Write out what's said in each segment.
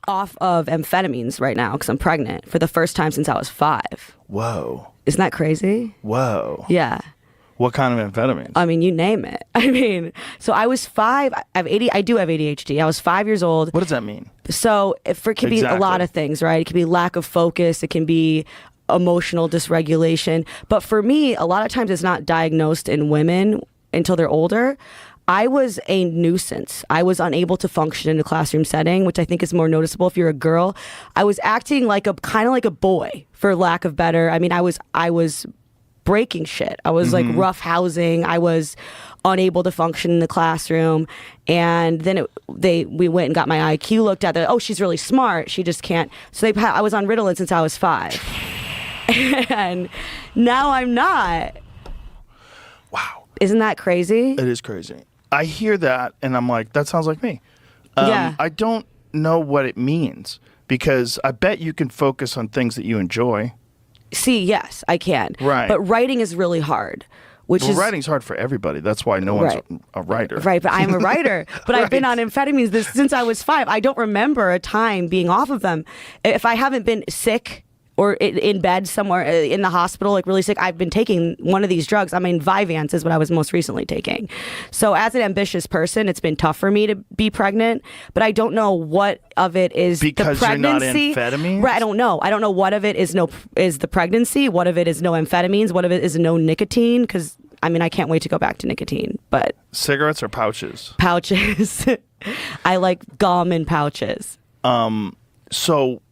off of amphetamines right now because I'm pregnant for the first time since I was 5. Whoa. Isn't that crazy? Whoa. Yeah. What kind of amphetamines? I mean, you name it. I mean, so I was 5. I do have ADHD. I was 5 years old. What does that mean? So it can be a lot of things, right? It can be lack of focus. It can be emotional dysregulation. But for me, a lot of times it's not diagnosed in women until they're older. I was a nuisance. I was unable to function in a classroom setting, which I think is more noticeable if you're a girl. I was acting like kind of like a boy, for lack of better. I mean, I was breaking shit. I was like rough housing. I was unable to function in the classroom. And then we went and got my IQ looked at. Oh, she's really smart. She just can't. So I was on Ritalin since I was 5. And now I'm not. Wow. Isn't that crazy? It is crazy. I hear that and I'm like, that sounds like me. Yeah. I don't know what it means because I bet you can focus on things that you enjoy. See, yes, I can. Right. But writing is really hard. Writing's hard for everybody. That's why no one's a writer. Right, but I'm a writer. But Right. I've been on amphetamines since I was 5. I don't remember a time being off of them. If I haven't been sick or in bed somewhere in the hospital, like really sick, I've been taking one of these drugs. I mean, Vyvanse is what I was most recently taking. So as an ambitious person, it's been tough for me to be pregnant, but I don't know what of it is because the pregnancy. You're not amphetamines? Right, I don't know. I don't know what of it is the pregnancy, what of it is no amphetamines, what of it is no nicotine, because I mean, I can't wait to go back to nicotine, but... Cigarettes or pouches? Pouches. I like gum and pouches. So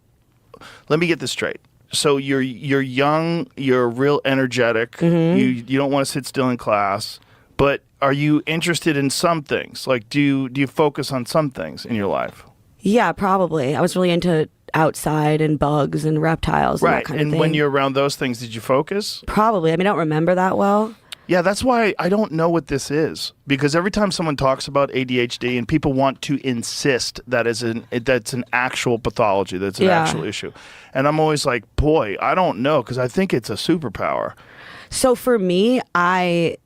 let me get this straight. So you're young, you're real energetic, you don't want to sit still in class, but are you interested in some things? Like, do you focus on some things in your life? Yeah, probably. I was really into outside and bugs and reptiles and that kind of thing. And when you're around those things, did you focus? Probably. I mean, I don't remember that well. Yeah, that's why I don't know what this is. Because every time someone talks about ADHD and people want to insist that's an actual pathology, that's an actual issue. And I'm always like, boy, I don't know, because I think it's a superpower. So for me, I've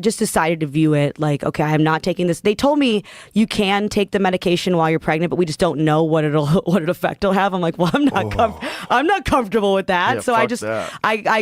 just decided to view it like, okay, I'm not taking this. They told me you can take the medication while you're pregnant, but we just don't know what effect it'll have. I'm like, well, I'm not comfortable with that. Yeah, so I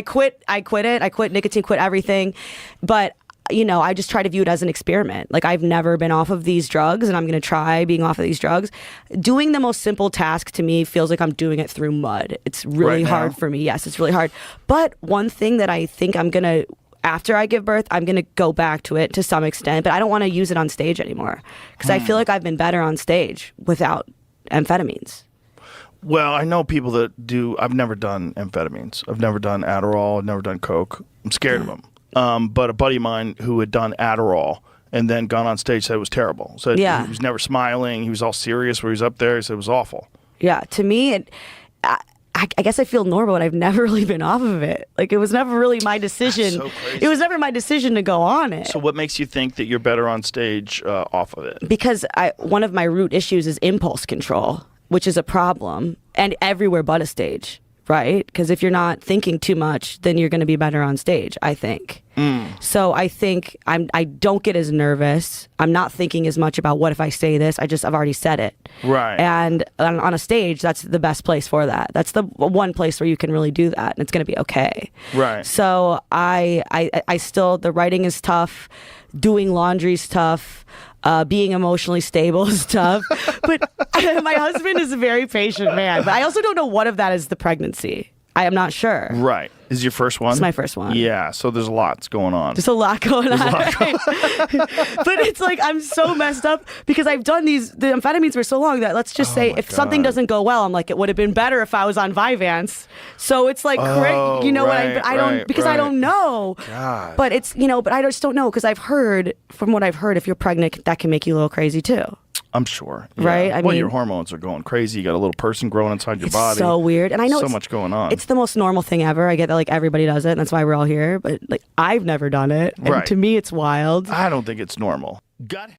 quit it. I quit nicotine, quit everything. But I just try to view it as an experiment. Like, I've never been off of these drugs, and I'm going to try being off of these drugs. Doing the most simple task to me feels like I'm doing it through mud. It's really hard for me. Yes, it's really hard. But one thing that I think I'm going to, after I give birth, I'm going to go back to it to some extent, but I don't want to use it on stage anymore because I feel like I've been better on stage without amphetamines. Well, I know people that do. I've never done amphetamines. I've never done Adderall. I've never done Coke. I'm scared of them. But a buddy of mine who had done Adderall and then gone on stage said it was terrible. So he was never smiling. He was all serious where he was up there. He said it was awful. Yeah, to me, I guess I feel normal, but I've never really been off of it. Like, it was never really my decision. So crazy. It was never my decision to go on it. So what makes you think that you're better on stage off of it? Because one of my root issues is impulse control, which is a problem, and everywhere but a stage, right? Because if you're not thinking too much, then you're going to be better on stage, I think. So I think I don't get as nervous. I'm not thinking as much about what if I say this. I've already said it. Right. And on a stage, that's the best place for that. That's the one place where you can really do that, and it's going to be okay. Right. So I still, the writing is tough. Doing laundry's tough. Being emotionally stable is tough. But my husband is a very patient man. But I also don't know what of that is the pregnancy. I am not sure. Right. Is your first one? It's my first one. Yeah, so there's lots going on. There's a lot going on. But it's like, I'm so messed up because I've done the amphetamines for so long that let's just say if something doesn't go well, I'm like, it would have been better if I was on Vyvanse. So it's like, I don't know. God. But it's, but I just don't know because from what I've heard, if you're pregnant, that can make you a little crazy too. I'm sure. Yeah. Right? I mean, your hormones are going crazy. You got a little person growing inside your body. It's so weird. And I know so much going on. It's the most normal thing ever. I get that like everybody does it, and that's why we're all here. But like, I've never done it. And to me, it's wild. I don't think it's normal.